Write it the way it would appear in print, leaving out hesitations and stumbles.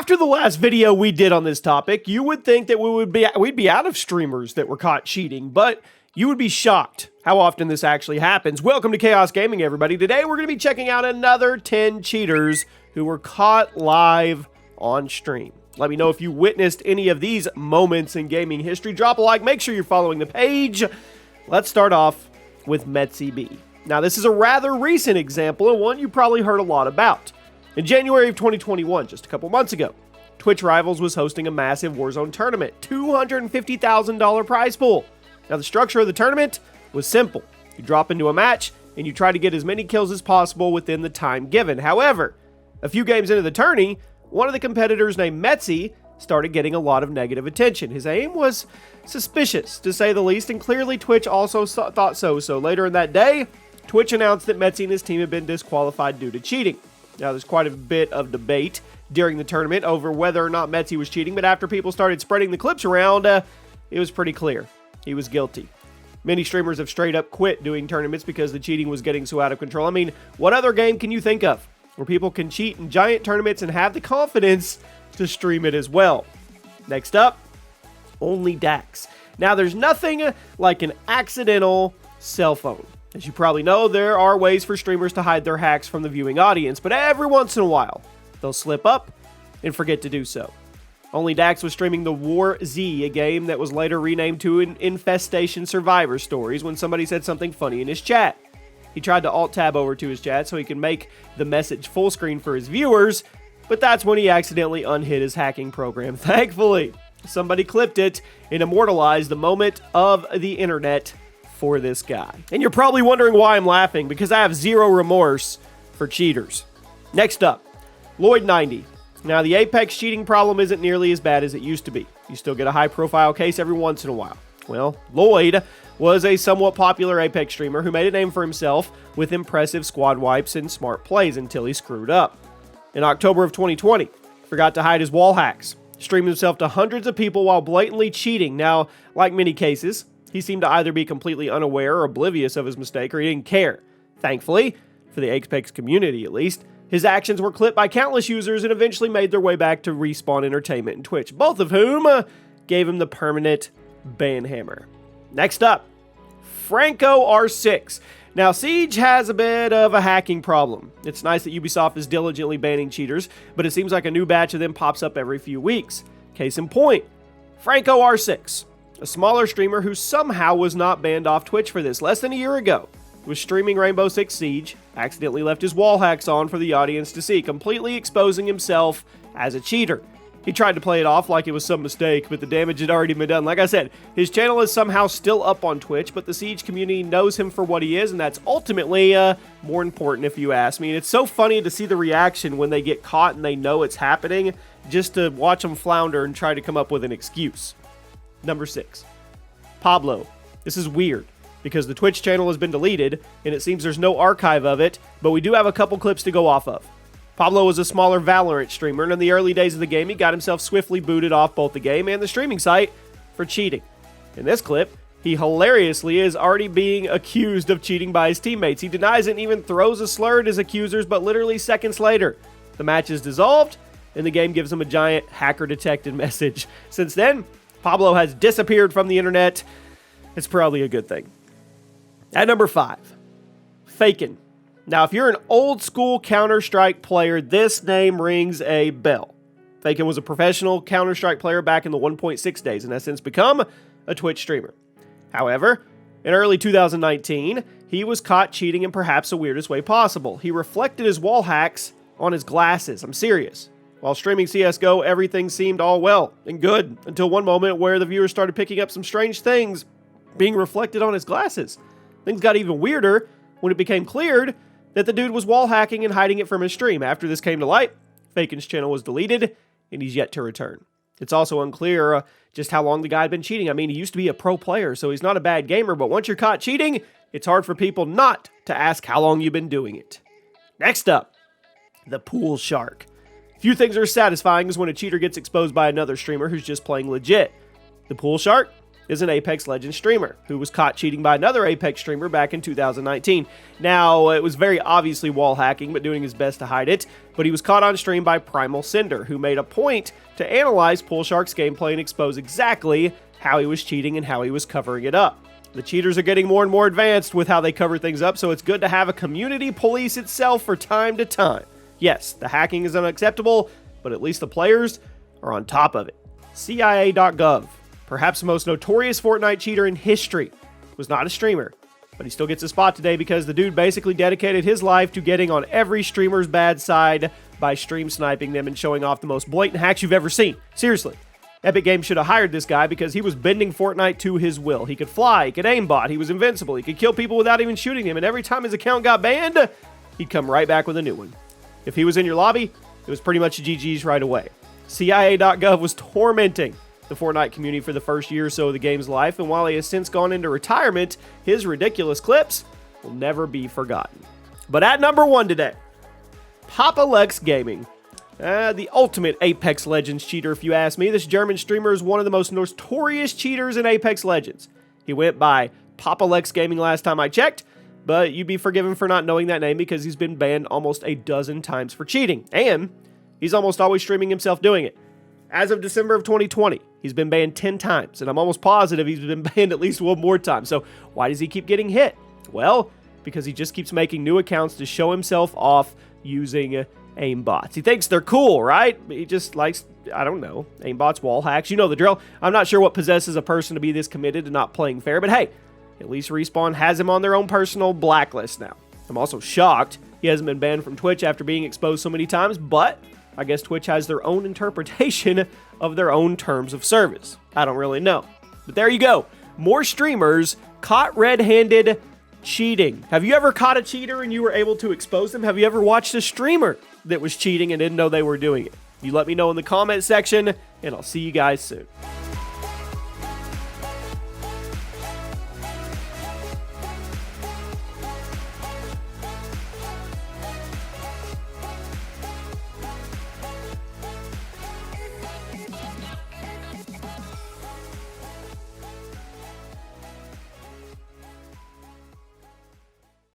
After the last video we did on this topic, you would think that we'd be out of streamers that were caught cheating, but you would be shocked how often this actually happens. Welcome to Chaos Gaming, everybody. Today we're going to be checking out another 10 cheaters who were caught live on stream. Let me know if you witnessed any of these moments in gaming history. Drop a like, make sure you're following the page. Let's start off with Metzy B. Now, this is a rather recent example and one you probably heard a lot about. In January of 2021, just a couple months ago, Twitch Rivals was hosting a massive Warzone tournament, $250,000 prize pool. Now, the structure of the tournament was simple. You drop into a match, and you try to get as many kills as possible within the time given. However, a few games into the tourney, one of the competitors named Metzy started getting a lot of negative attention. His aim was suspicious, to say the least, and clearly Twitch also thought so. So later in that day, Twitch announced that Metzy and his team had been disqualified due to cheating. Now, there's quite a bit of debate during the tournament over whether or not Metzy was cheating, but after people started spreading the clips around, it was pretty clear. He was guilty. Many streamers have straight up quit doing tournaments because the cheating was getting so out of control. I mean, what other game can you think of where people can cheat in giant tournaments and have the confidence to stream it as well? Next up, OnlyDax. Now, there's nothing like an accidental cell phone. As you probably know, there are ways for streamers to hide their hacks from the viewing audience, but every once in a while, they'll slip up and forget to do so. OnlyDax was streaming the War Z, a game that was later renamed to Infestation Survivor Stories, when somebody said something funny in his chat. He tried to alt-tab over to his chat so he could make the message full screen for his viewers, but that's when he accidentally unhid his hacking program. Thankfully, somebody clipped it and immortalized the moment of the internet for this guy. And you're probably wondering why I'm laughing, because I have zero remorse for cheaters. Next up, Lloyd90. Now, the Apex cheating problem isn't nearly as bad as it used to be. You still get a high-profile case every once in a while. Well, Lloyd was a somewhat popular Apex streamer who made a name for himself with impressive squad wipes and smart plays until he screwed up. In October of 2020, forgot to hide his wall hacks, streamed himself to hundreds of people while blatantly cheating. Now, like many cases, he seemed to either be completely unaware or oblivious of his mistake, or he didn't care. Thankfully, for the Apex community at least, his actions were clipped by countless users and eventually made their way back to Respawn Entertainment and Twitch, both of whom gave him the permanent ban hammer. Next up, Franco R6. Now, Siege has a bit of a hacking problem. It's nice that Ubisoft is diligently banning cheaters, but it seems like a new batch of them pops up every few weeks. Case in point, Franco R6. A smaller streamer who somehow was not banned off Twitch for this less than a year ago, was streaming Rainbow Six Siege, accidentally left his wall hacks on for the audience to see, completely exposing himself as a cheater. He tried to play it off like it was some mistake, but the damage had already been done. Like I said, his channel is somehow still up on Twitch, but the Siege community knows him for what he is, and that's ultimately more important if you ask me. And it's so funny to see the reaction when they get caught and they know it's happening, just to watch them flounder and try to come up with an excuse. Number 6, Pablo. This is weird, because the Twitch channel has been deleted, and it seems there's no archive of it, but we do have a couple clips to go off of. Pablo was a smaller Valorant streamer, and in the early days of the game, he got himself swiftly booted off both the game and the streaming site for cheating. In this clip, he hilariously is already being accused of cheating by his teammates. He denies it and even throws a slur at his accusers, but literally seconds later, the match is dissolved, and the game gives him a giant hacker-detected message. Since then, Pablo has disappeared from the internet. It's probably a good thing. At number 5, Faken. Now, if you're an old-school Counter-Strike player, this name rings a bell. Faken was a professional Counter-Strike player back in the 1.6 days and has since become a Twitch streamer. However, in early 2019, he was caught cheating in perhaps the weirdest way possible. He reflected his wall hacks on his glasses. I'm serious. While streaming CS:GO, everything seemed all well and good until one moment where the viewers started picking up some strange things being reflected on his glasses. Things got even weirder when it became cleared that the dude was wall hacking and hiding it from his stream. After this came to light, Faken's channel was deleted, and he's yet to return. It's also unclear just how long the guy had been cheating. I mean, he used to be a pro player, so he's not a bad gamer, but once you're caught cheating, it's hard for people not to ask how long you've been doing it. Next up, the Pool Shark. Few things are as satisfying as when a cheater gets exposed by another streamer who's just playing legit. The Pool Shark is an Apex Legends streamer who was caught cheating by another Apex streamer back in 2019. Now, it was very obviously wall hacking, but doing his best to hide it, but he was caught on stream by Primal Cinder, who made a point to analyze Poolshark's gameplay and expose exactly how he was cheating and how he was covering it up. The cheaters are getting more and more advanced with how they cover things up, so it's good to have a community police itself for time to time. Yes, the hacking is unacceptable, but at least the players are on top of it. Cia.gov, perhaps the most notorious Fortnite cheater in history, was not a streamer, but he still gets a spot today because the dude basically dedicated his life to getting on every streamer's bad side by stream sniping them and showing off the most blatant hacks you've ever seen. Seriously. Epic Games should have hired this guy because he was bending Fortnite to his will. He could fly, he could aimbot, he was invincible, he could kill people without even shooting them, and every time his account got banned, he'd come right back with a new one. If he was in your lobby, it was pretty much GG's right away. CIA.gov was tormenting the Fortnite community for the first year or so of the game's life, and while he has since gone into retirement, his ridiculous clips will never be forgotten. But at number 1 today, Papalex Gaming. The ultimate Apex Legends cheater, if you ask me. This German streamer is one of the most notorious cheaters in Apex Legends. He went by Papalex Gaming last time I checked, but you'd be forgiven for not knowing that name because he's been banned almost a dozen times for cheating, and he's almost always streaming himself doing it. As of December of 2020, he's been banned 10 times, and I'm almost positive he's been banned at least one more time. So why does he keep getting hit? Well, because he just keeps making new accounts to show himself off using aimbots. He thinks they're cool, right? He just likes, I don't know, aimbots, wall hacks. You know the drill. I'm not sure what possesses a person to be this committed to not playing fair, but hey, at least Respawn has him on their own personal blacklist now. I'm also shocked he hasn't been banned from Twitch after being exposed so many times, but I guess Twitch has their own interpretation of their own terms of service. I don't really know. But there you go. More streamers caught red-handed cheating. Have you ever caught a cheater and you were able to expose them? Have you ever watched a streamer that was cheating and didn't know they were doing it? You let me know in the comment section, and I'll see you guys soon.